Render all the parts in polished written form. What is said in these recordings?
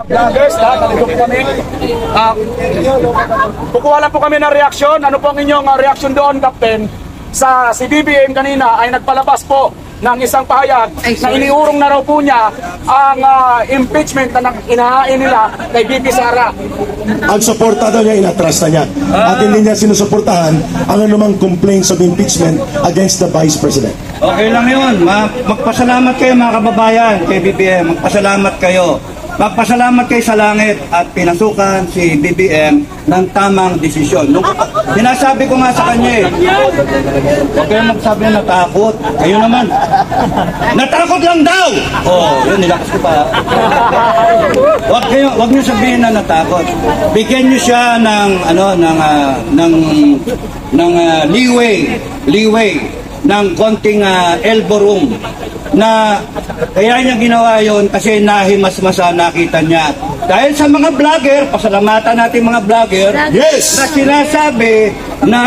Vloggers, nalito po kami. Kukuha lang po kami ng reaksyon. Ano po ang inyong reaksyon doon, Captain? Si BBM kanina ay nagpalabas po ng isang pahayag na iniurong na raw po niya ang impeachment na inahain nila kay BP Sara. Ang suporta daw niya, inatras na niya. At hindi niya sinusuportahan ang anumang complaints of impeachment against the Vice President. Okay lang yun. Magpasalamat kayo mga kababayan kay BBM. Magpasalamat kayo. Magpasalamat kayo sa langit at pinasukan si BBM ng tamang desisyon. Sinasabi ko nga sa kanya huwag kayo magsabi na natakot. Kayo naman. Natakot lang daw! Yun, nilakas ko pa. Huwag niyo sabihin na natakot. Bigyan niyo siya ng leeway ng konting elbow room na kaya niya ginawa yon kasi nahimasmasa nakita niya. Dahil sa mga vlogger, pasalamatan natin mga vlogger, Yes! na sinasabi na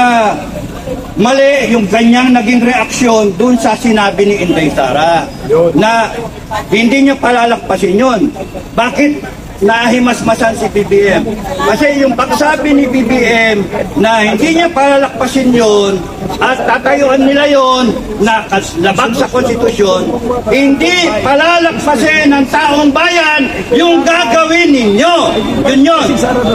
mali yung kanyang naging reaksyon dun sa sinabi ni Inday Sara na hindi niya palalakpasin yun. Bakit nahimasmasan si BBM? Kasi yung pagsabi ni BBM na hindi niya palalakpasin yun at tatayuan nila yun na labag sa konstitusyon, hindi palalakpasin ng taong bayan yung gagawin ninyo. Yun.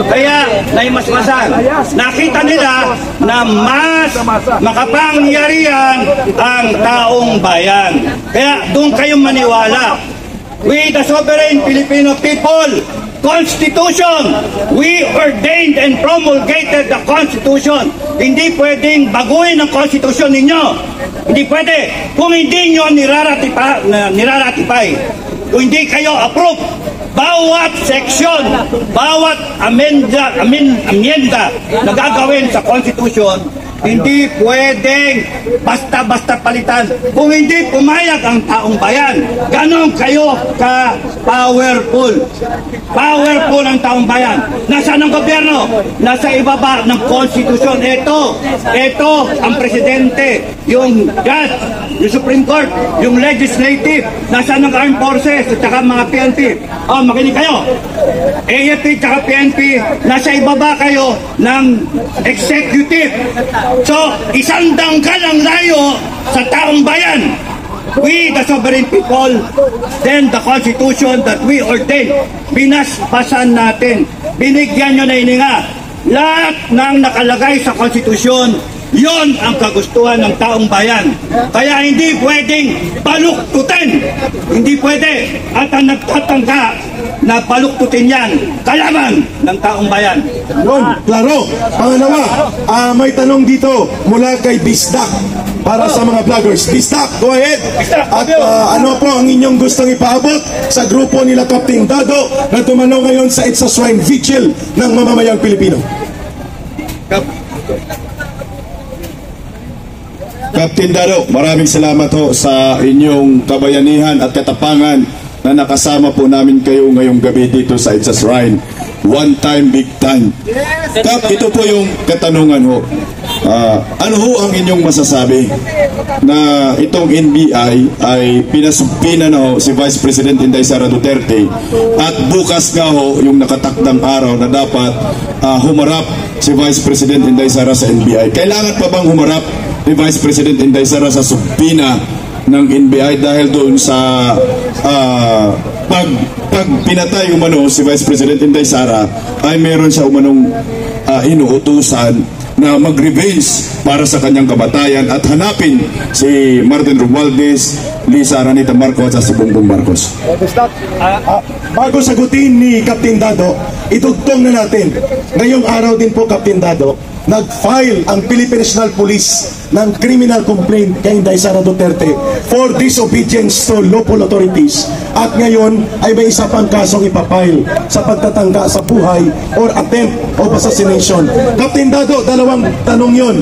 Kaya nahimasmasan. Nakita nila na mas makapangyarihan ang taong bayan. Kaya doon kayong maniwala. We, the sovereign Filipino people, Constitution, we ordained and promulgated the Constitution. Hindi pwedeng baguhin ang Constitution ninyo. Hindi pwede. Kung hindi nyo niraratify, kung hindi kayo approve, bawat section, bawat amenda na gagawin sa Constitution, hindi pwedeng basta-basta palitan kung hindi pumayag ang taong bayan. Ganon kayo ka-powerful. Powerful ang taong bayan. Nasaan ang gobyerno? Nasa ibaba ng konstitusyon. Ito ang presidente, yung judge, yung Supreme Court, yung legislative, nasaan ang armed forces at saka mga PNP. Makinig kayo. AFP at PNP, nasa ibaba kayo ng executive. So, isang dangkal ang layo sa taong bayan. We, the sovereign people, then the Constitution that we ordained, binasbasan natin. Binigyan nyo na hininga. Lahat ng nakalagay sa Constitution, yon ang kagustuhan ng taong bayan. Kaya hindi pwedeng baluktutin. Hindi pwede. At ang nagtatangka na baluktutin yan, kalaban ng taong bayan. Yun, klaro. Pangalawa, may tanong dito mula kay Bisdak para sa mga vloggers. Bisdak, go ahead. At ano po ang inyong gustong ipaabot sa grupo nila Captain Dado na tumanaw ngayon sa It's a Swine Vigil ng mamamayang Pilipino? Captain Dado, maraming salamat ho sa inyong kabayanihan at katapangan na nakasama po namin kayo ngayong gabi dito sa It's a Shrine. One time, big time. Kap, ito po yung katanungan ho. Ano ho ang inyong masasabi na itong NBI ay pinasupina na ho si Vice President Inday Sara Duterte at bukas nga ho yung nakatakdang araw na dapat humarap si Vice President Inday Sara sa NBI. Kailangan pa bang humarap ni Vice President Inday Sara sa supina ng NBI dahil doon sa pag pinatay umano si Vice President Inday Sara ay meron siya umanong inuutusan na mag-revenge para sa kanyang kamatayan at hanapin si Martin Romualdez, Lisa Araneta Marcos at si Bongbong Marcos. Bago sagutin ni Captain Dado, idugtong na natin. Ngayong araw din po, Captain Dado, nag-file ang Philippine National Police ng criminal complaint kay Inday Sara Duterte for disobedience to lawful authorities. At ngayon ay may isa pang kasong ipapile sa pagtatangka sa buhay or attempt of assassination. Captain Dado, dalawang tanong yon.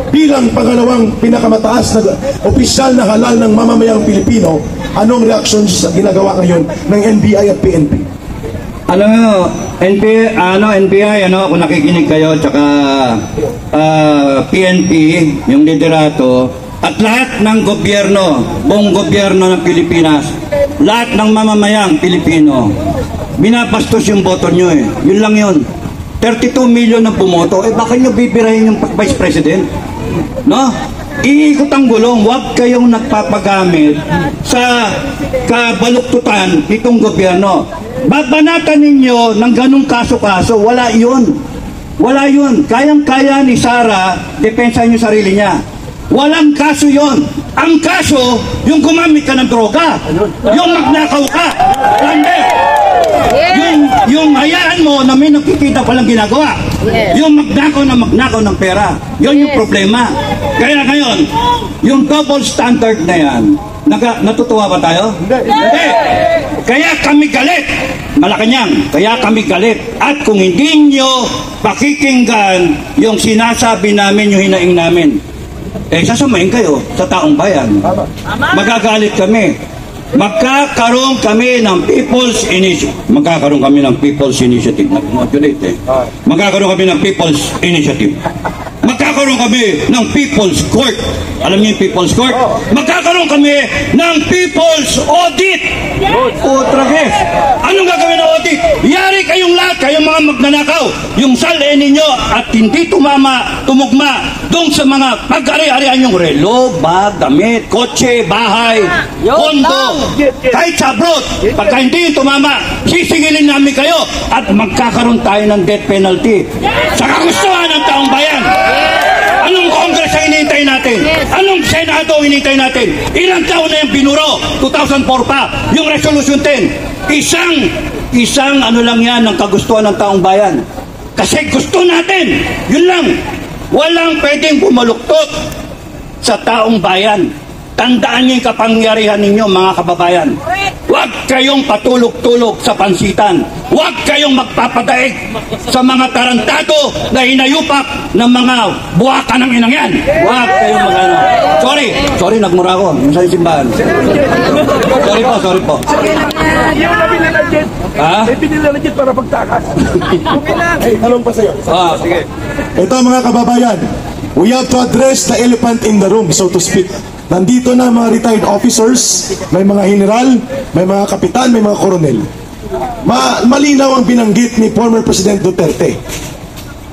Bilang pangalawang pinakamataas na opisyal na halal ng mamamayang Pilipino, anong reaksyon sa ginagawa ngayon ng NBI at PNP? Alam mo, NBI, kung nakikinig kayo, tsaka PNP, yung liderato, at lahat ng gobyerno, buong gobyerno ng Pilipinas, lahat ng mamamayang Pilipino, binabastos yung boto nyo eh. Yun lang yun. 32 million ang pumoto. Eh bakit nyo bibirahin yung Vice President? No? Iikot ang gulong. Huwag kayong nagpapagamit sa kabaluktutan nitong gobyerno. Babanatan ninyo ng ganong kaso-kaso. Wala yun. Wala yun. Kayang-kaya ni Sara, depensa yung sarili niya. Walang kaso yon. Ang kaso, yung gumamit ka ng droga. Yung magnakaw ka. Yung hayaan mo na may nakikita palang ginagawa. Yung magnakaw ng pera. Yun yung problema. Kaya ngayon, yung double standard na yan, natutuwa ba tayo? Hindi. Kaya kami galit. Malacanang, kaya kami galit. At kung hindi nyo pakikinggan yung sinasabi namin, yung hinaing namin, sasamain kayo sa taong bayan. Magagalit kami. Magkakaroon kami ng People's Initiative. Magkakaroon kami ng People's Initiative. Magkakaroon kami ng People's Initiative. Magkakaroon kami ng People's Court. Alam niyo yung People's Court? Magkakaroon kami ng People's Audit. Trages. Anong gagawin ng audit? Yari kayong lahat, kayong mga magnanakaw. Yung salin ninyo at hindi tumugma doon sa mga pag-ari-arian yung relo, bag, damit, kotse, bahay, kondo, kahit sa abroad. Pagka hindi tumama, sisigilin namin kayo at magkakaroon tayo ng death penalty. Sa kagustuhan ng taong bayan. Anong Congress ang hinihintay natin? Anong Senado ang hinihintay natin? Ilang taon na yung binuro? 2004 pa. Yung Resolution 10. Isang ano lang yan ng kagustuhan ng taong bayan. Kasi gusto natin. Yun lang. Walang pwedeng bumaluktot sa taong bayan. Tandaan niyo yung kapangyarihan ninyo, mga kababayan. Huwag kayong patulog-tulog sa pansitan. Huwag kayong magpapadaig sa mga tarantado na hinayupak ng mga buwaka ng inang yan. Huwag kayong mag-ano. Sorry, nagmura ko. Yung sa simbahan. Sorry po. Yung nabilalagit. Ha? Pinilalagit para pagtakas. Tanong pa sa'yo. Sige. Ito mga kababayan, we have to address the elephant in the room, so to speak. Nandito na mga retired officers, may mga general, may mga kapitan, may mga koronel. Malinaw ang binanggit ni former President Duterte.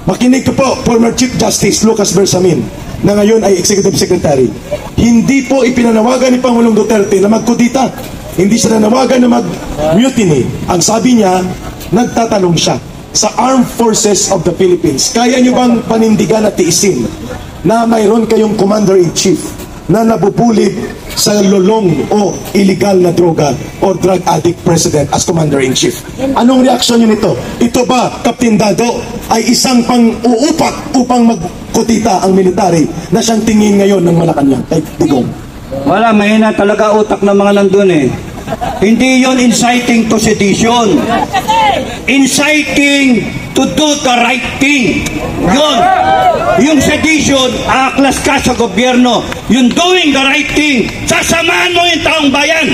Makinig ka po, former Chief Justice Lucas Bersamin, na ngayon ay Executive Secretary. Hindi po ipinanawagan ni Pangulong Duterte na magkudita. Hindi siya nanawagan na mag-mutiny. Ang sabi niya, nagtatanong siya sa Armed Forces of the Philippines. Kaya niyo bang panindigan at tiisin na mayroon kayong Commander-in-Chief na nabubulid sa lulong o illegal na droga o drug addict president as Commander-in-Chief? Anong reaksyon niyo nito? Ito ba, Captain Dado, ay isang pang-uupak upang magkutita ang military na siyang tingin ngayon ng Malacanang kay Digong? Wala, mahina talaga utak ng mga nandun eh. Hindi yon inciting to sedition. Inciting to do the right thing. Yun. Yung sedition, aaklas ka sa gobyerno. Yung doing the right thing, sasamahan mo yung taong bayan.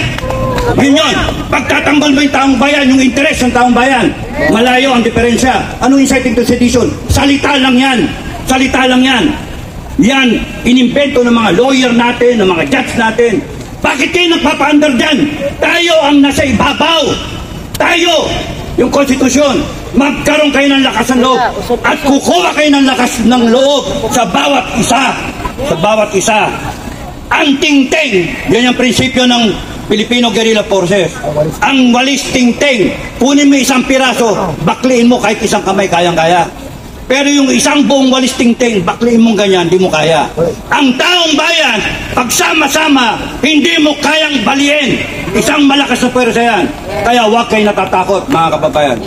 Yun. Pagtatanggol mo yung taong bayan, yung interes ng taong bayan, malayo ang diferensya. Anong inciting to sedition? Salita lang yan. Salita lang yan. Yan, inimbento ng mga lawyer natin, ng mga judge natin. Bakit kayo nagpapaandar dyan? Tayo ang nasa ibabaw. Tayo, yung konstitusyon. Magkaroon kayo ng lakas ng loob. At kukuha kayo ng lakas ng loob sa bawat isa. Sa bawat isa. Ang tingting, yan yung prinsipyo ng Filipino Guerrilla Forces. Ang walis tingting, kunin mo isang piraso, bakliin mo kahit isang kamay, kayang-kaya. Pero yung isang buong walis tingting, bakliin mong ganyan, hindi mo kaya. Ang taong bayan, pagsama-sama, hindi mo kayang baliin. Isang malakas na pwersa yan. Kaya huwag kayo natatakot, mga kababayan.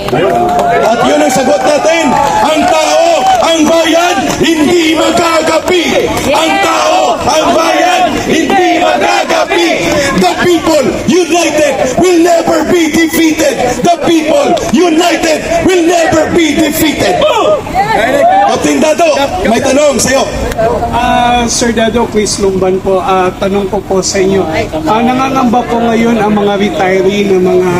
At yun ang sagot natin. Ang tao, ang bayan, hindi magagapi. Ang tao, ang bayan, hindi magagapi. The people united will never be defeated. The people united will never be defeated. Captain Dado, may tanong sa'yo. Sir Dado, Chris Lumban po. Tanong ko po sa inyo. Nangangamba po ngayon ang mga retiree ng mga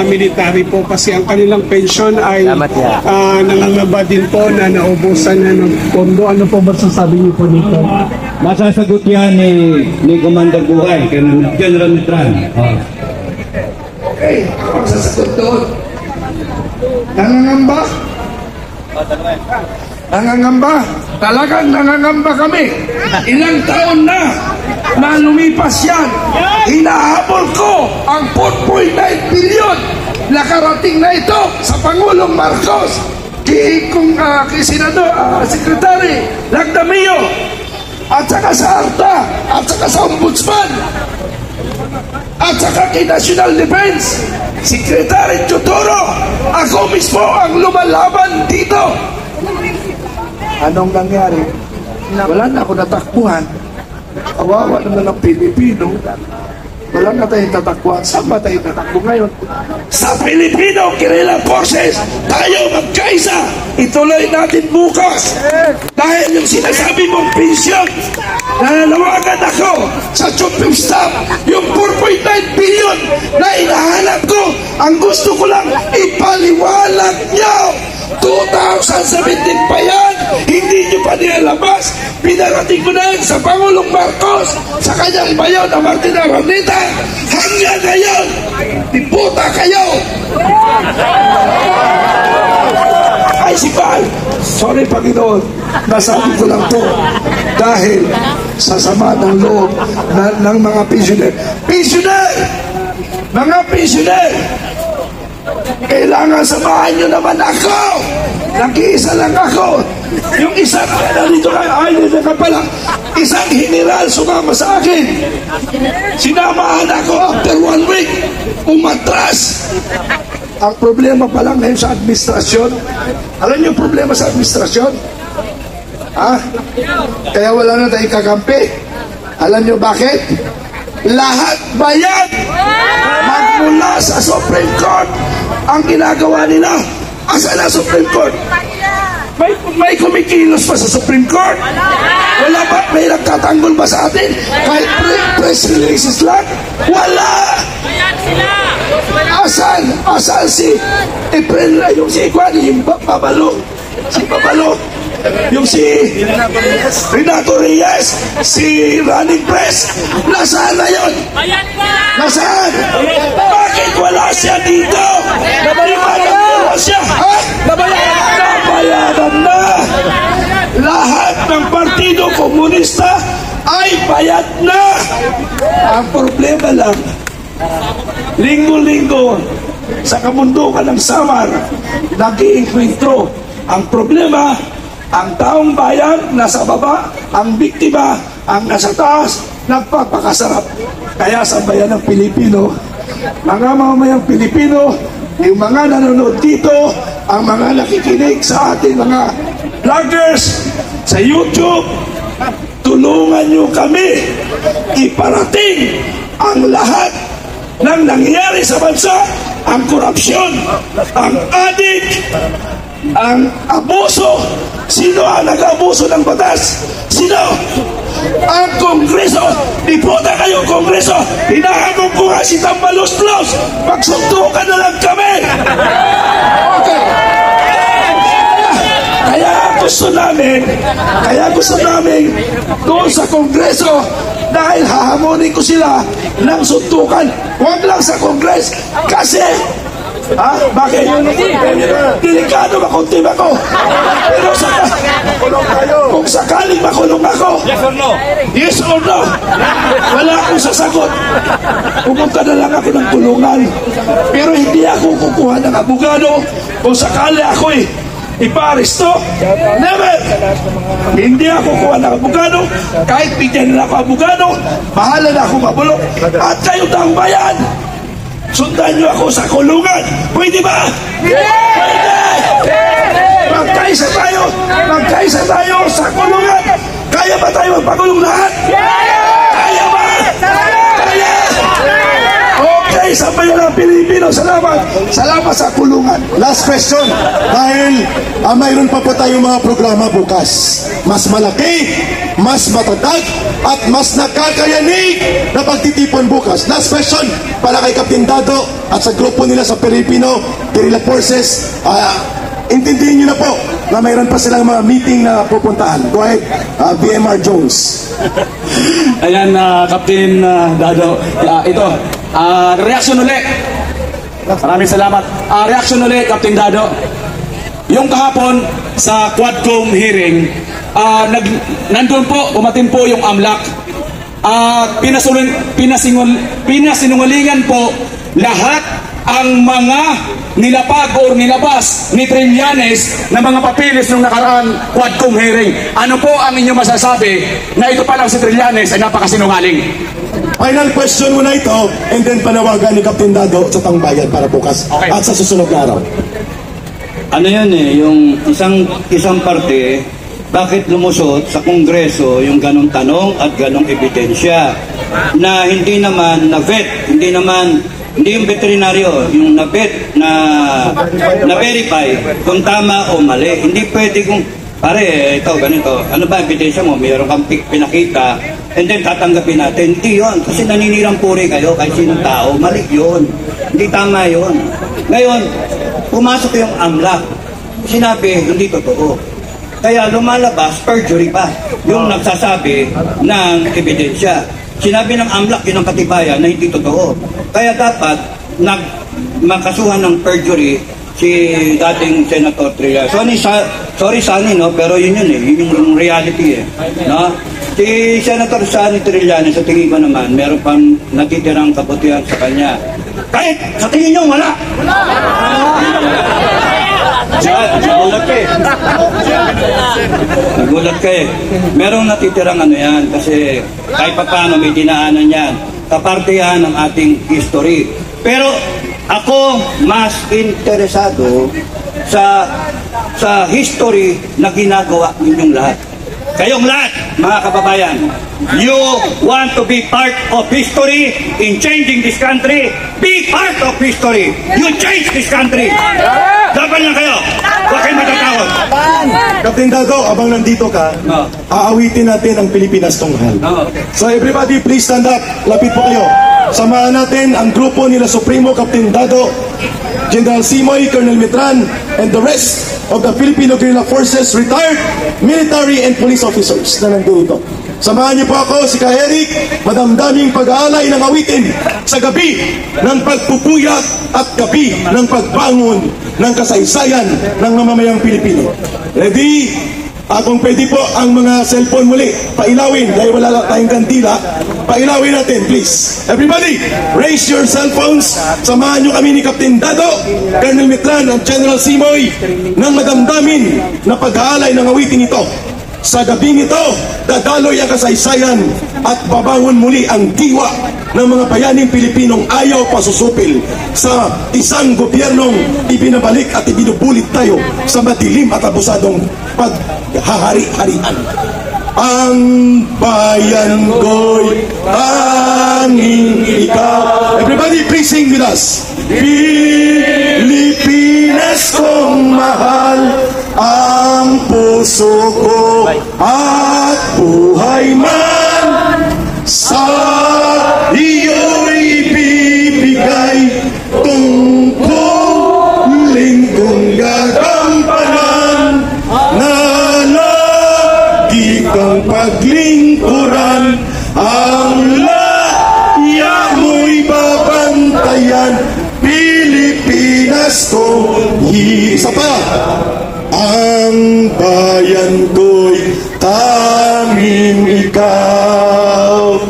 military po kasi ang kanilang pension ay nangangamba din po na naubusan na ng pondo. Ano po ba sasabi niyo po dito? Masasagot yan ni Commander Buhay, General Mitran. Okay, sasagot doon. Nangangamba? Nangangamba? Talagang nangangamba kami. Ilang taon na lumipas yan. Hinahabol ko ang 4.9 billion na karating na ito sa Pangulong Marcos, kay Senador, Secretary Lagdamio, at saka sa ARTA, at saka sa Ombudsman, at saka kay National Defense Secretary Tutoro. Ako mismo ang lumalaban dito. Anong nangyari? Wala na ako natakbuhan. Kawawa naman ang Pilipino. Wala na tayong tatakbuhan. Saan ba tayo tatakbo ngayon? Sa Filipino Guerrilla Forces, tayo magkaisa. Ituloy natin bukas. Dahil yung sinasabi mong pensyon, nananawagan ako sa Chief of Staff, yung 4.9 billion na inahanap ko, ang gusto ko lang ipaliwanag niyo. 2017 pa yan, hindi nyo pa nilalabas. Pinarating ko na yan sa Pangulong Marcos, sa kanyang bayo na Martin Araneta. Hanggang ngayon, diputa kayo. Ay, si Pal, sorry Panginoon, nasabi ko lang to dahil sa sama ng loob ng mga pensioner. Pensioner! Mga pensioner! Kailangan samahan nyo naman ako. Nag-iisa lang ako. Yung isang, nandito kayo, ay, nandito ka pala. Isang general sumama sa akin. Sinamahan ako after 1 week. Umatras. Ang problema pa lang ngayon sa administrasyon. Alam niyo yung problema sa administrasyon? Ha? Kaya wala na tayong kakampi. Alam niyo bakit? Lahat bayan magmula sa Supreme Court ang ginagawa nila. Asa na Supreme Court? May kumikilos pa sa Supreme Court? Wala ba? May nagtatanggol ba sa atin? Kahit press releases lang? Wala! Asan si April, yung si Kwan, yung Babalo? Si Babalo? Yung si Renato Reyes, si Running Press, nasaan na yun? Nasaan? Bakit wala siya dito? Wala siya, ha? Nabayaran na. Lahat ng Partido Komunista ay bayad na. Ang problema lang, linggo-linggo sa kamundukan ng Samar, nag-iinkwentro. Ang problema, ang taong bayan nasa baba, ang biktima ang nasa taas, nagpapakasarap. Kaya sa bayan ng Pilipino, mga mamamayang Pilipino, yung mga nanonood dito, ang mga nakikinig sa ating mga vloggers sa YouTube, tulungan nyo kami iparating ang lahat ng nangyayari sa bansa, ang korupsyon, ang adik, ang abuso. Sino ang nag-abuso ng batas? Sino? Ang Kongreso. Diputa kayo, Kongreso. Hinahamon ko nga si Tambaloslos. Magsuntukan na lang kami. Okay. Kaya gusto namin doon sa Kongreso, dahil hahamonin ko sila ng suntukan. Huwag lang sa Kongres. Kasi bakit? Delikado makuntim ako. Pero kung sakaling makulong ako, yes or no? Wala akong sasagot. Pumunta na lang ako ng kulungan. Pero hindi ako kukuha ng abogado kung sakali ako ipa-aresto. Never! Hindi ako kuha ng abogado. Kahit bigyan nila ako abogado, bahala na ako mabulok. At kayo taong bayan, sundan nyo ako sa kulungan. Pwede ba? Pwede! Magkaisa tayo sa kulungan. Kaya ba tayo magpagulong lahat? Kaya ba? Kaya! Okay, sa bayan ng Pilipino, salamat sa kulungan. Last question, dahil mayroon pa po tayong mga programa bukas. Mas malaki, mas matatag, at mas nakakayanig na pagtitipon bukas. Last question, para kay Captain Dado at sa grupo nila sa Filipino Guerrilla Forces. Intindihin nyo na po na mayroon pa silang mga meeting na pupuntahan. Go ahead, BMR Jones. Ayan, Captain Dado. Ito, reaction ulit. Maraming salamat. Reaction ulit, Captain Dado. Yung kahapon sa Quadcom hearing, nandun po, umatin po yung AMLAC. Pinasinungalingan po lahat ang mga nilapag o nilabas ni Trillanes na mga papilis nung nakaraan Quadcom hearing. Ano po ang inyong masasabi na ito pa lang si Trillanes ay napakasinungaling? Final question muna ito, and then panawagan ni Captain Dado sa Tangbayan para bukas Okay. at sa susunod na araw. Ano yun yung isang parte, bakit lumusot sa Kongreso yung ganong tanong at ganong ebidensya na hindi naman na-vet, hindi yung veterinaryo, yung na-vet na verify kung tama o mali. Hindi pwede kung, pare, ito, ganito, ano ba ebidensya mo? Mayroon kang pinakita, and then tatanggapin natin. Hindi yun, kasi naninirang puri kayo kahit sinong tao. Mali yun. Hindi tama yun. Ngayon, pumasok yung AMLAC. Sinabi, hindi totoo. Kaya lumalabas, perjury pa, yung nagsasabi ng ebidensya. Sinabi ng AMLAC, yun ang katibayan na hindi totoo. Kaya dapat magkasuhan ng perjury si dating Senator Trillanes. Sorry Sunny, no? Pero yun eh. Yun yung reality eh. No? Si Senator Sunny Trillanes, sa tingin ko naman, meron pang natitirang kabutihan sa kanya. Kahit sa tingin nyo, wala! Nagulat ka eh. Nagulat ka eh. Merong natitirang ano yan kasi kahit pa paano may dinaanan yan. Kaparte yan ng ating history. Pero ako mas interesado sa history na ginagawa ninyong lahat. Kayong lahat, mga kababayan, you want to be part of history in changing this country, be part of history. You change this country. Dapat lang kayo. Huwag kayong matatakot. Captain Dado, abang nandito ka, aawitin natin ang Pilipinas Tunghal. So everybody, please stand up. Lapit po kayo. Samahan natin ang grupo nila Supremo Captain Dado, General Simoy, Colonel Mitran, and the rest of the Filipino Guerrilla Forces, retired military and police officers na nandito. Samahan niyo po ako, si Ka Eric, madamdaming pag-aalay ng awitin sa gabi ng pagpupuyat at gabi ng pagbangon ng kasaysayan ng mamamayang Pilipino. Ready? Kung pwede po ang mga cellphone muli, pailawin dahil wala lang tayong kandila. Pailawin natin, please. Everybody, raise your cellphones. Samahan nyo kami ni Captain Dado, Colonel Mitran at General Simoy ng madamdamin na pag-aalay ng awitin ito. Sa gabing ito, dadaloy ang kasaysayan at babangon muli ang diwa ng mga bayaning Pilipinong ayaw pasusupil sa isang gobyernong ibinabalik at ibinubulit tayo sa madilim at abusadong paghahari-harian. Ang bayan ko'y tanging ikaw. Everybody please sing with us. Pilipinas kong mahal, ang puso ko at buhay man sa iyo'y ibibigay. Tungkulin kong gagampanan na lagi kang paglingkuran. Ang laya mo'y babantayan. Pilipinas ko, isa pa. Ang bayan ko'y tanging ikaw.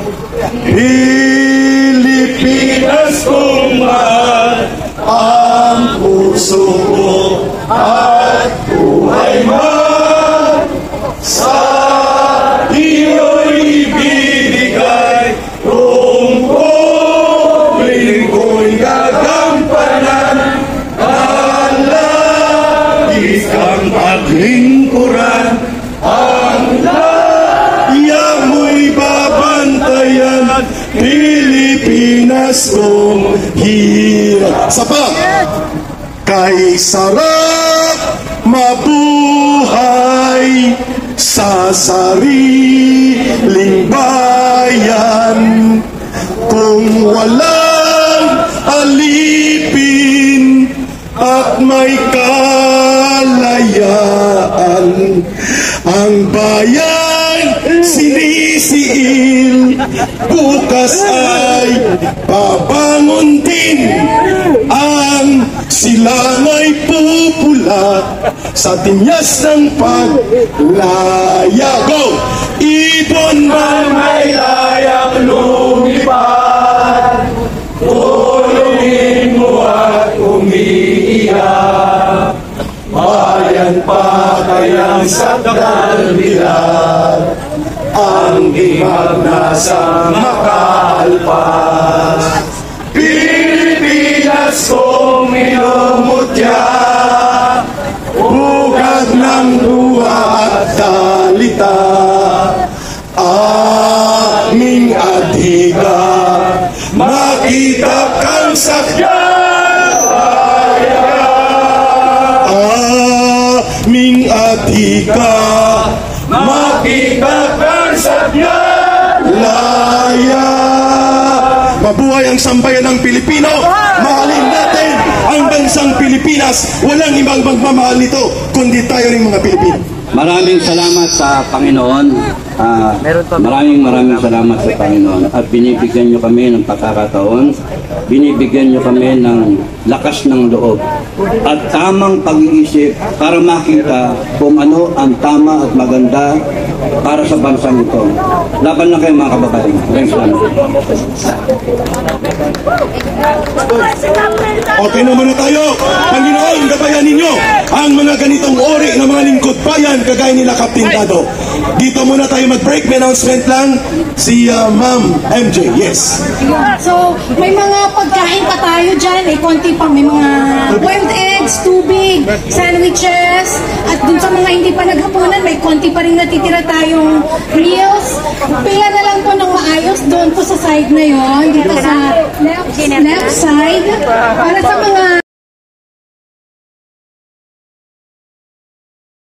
Pilipinas kong mahal, ang puso ko at buhay man sa iyo'y ibibigay. Tungkulin ko'y gagampanan, ang paglingkuran. Ang laya mo'y babantayan. Pilipinas kong hirap. Sapa, kay sarap mabuhay sa sariling bayan kung walang alipin at may kalayaan. Ang bayan sinisiil, bukas ay babangon din. Ang silangay pupula sa tinyas ng paglaya. Go! Ibon man may layang lumipad, tulungin mo at umiiyak. Bayan pa kayang sakdal bilad, ang himag nasa makaalpas. Pilipinas kong minumutya, bugad ng luha at dalita. Aming adhiga, makita kang sakyan. Aming adhiga, makita kang sakyan. Laya. Mabuhay ang sambayan ng Pilipino. Mahalin natin ang bansang Pilipinas. Walang ibang magmamahal nito, kundi tayo rin mga Pilipino. Maraming salamat sa Panginoon. Maraming salamat sa Panginoon. At binibigyan nyo kami ng pagkakataon. Binibigyan nyo kami ng lakas ng loob. At tamang pag-iisip para makita kung ano ang tama at maganda para sa bansang ito. Laban lang kayo mga kababayan. Maraming salamat. Okay na muna tayo. Panginoon, gabayan ninyo ang mga ganitong ori ng mga lingkod bayan kagaya nila Captain Dado. Dito muna tayo mag-break. May announcement lang si Ma'am MJ. Yes. So, may mga pagkain pa tayo dyan. Konti pang may mga boiled eggs, tubig, sandwiches, at dun sa mga hindi pa naghapunan, may konti pa rin natitira tayong meals. Pila na lang po ng maayos doon po sa side na yon, dito sa left side. Para sa mga